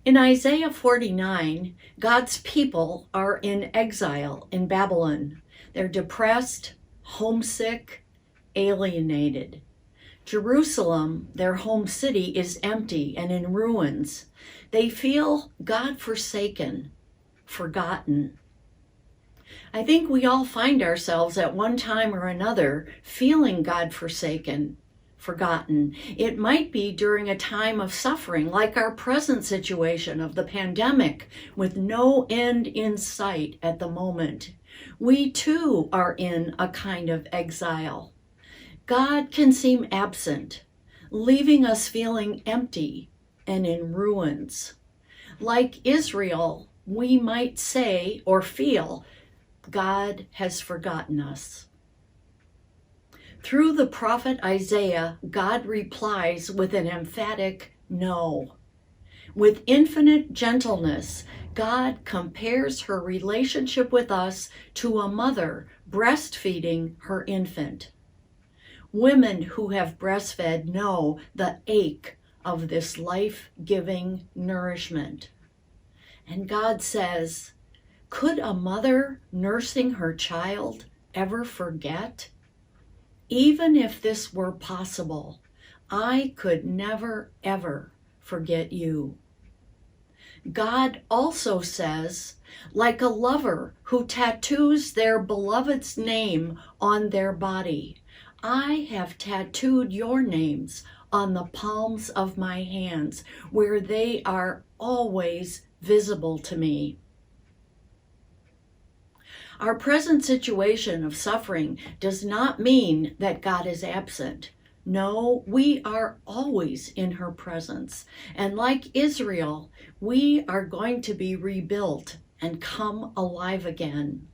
In Isaiah 49, God's people are in exile in Babylon. They're depressed, homesick, alienated. Jerusalem, their home city, is empty and in ruins. They feel God-forsaken, forgotten. I think we all find ourselves at one time or another feeling God-forsaken, forgotten. It might be during a time of suffering, like our present situation of the pandemic, with no end in sight at the moment. We too are in a kind of exile. God can seem absent, leaving us feeling empty and in ruins. Like Israel, we might say or feel, God has forgotten us. Through the prophet Isaiah, God replies with an emphatic no. With infinite gentleness, God compares her relationship with us to a mother breastfeeding her infant. Women who have breastfed know the ache of this life-giving nourishment. And God says, could a mother nursing her child ever forget? Even if this were possible, I could never, ever forget you. God also says, like a lover who tattoos their beloved's name on their body, I have tattooed your names on the palms of my hands, where they are always visible to me. Our present situation of suffering does not mean that God is absent. No, we are always in her presence. And like Israel, we are going to be rebuilt and come alive again.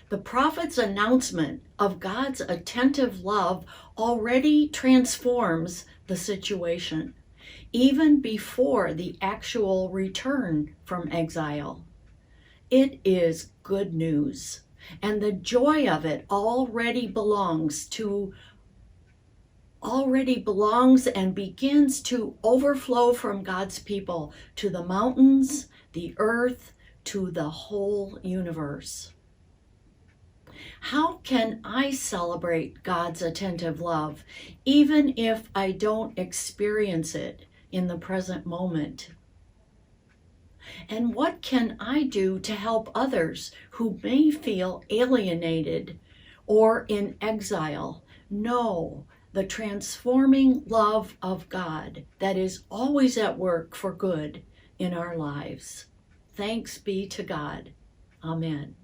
The prophet's announcement of God's attentive love already transforms the situation, even before the actual return from exile. It is good news, and the joy of it already belongs and begins to overflow from God's people to the mountains, the earth, to the whole universe. How can I celebrate God's attentive love, even if I don't experience it in the present moment? And what can I do to help others who may feel alienated or in exile know the transforming love of God that is always at work for good in our lives? Thanks be to God. Amen.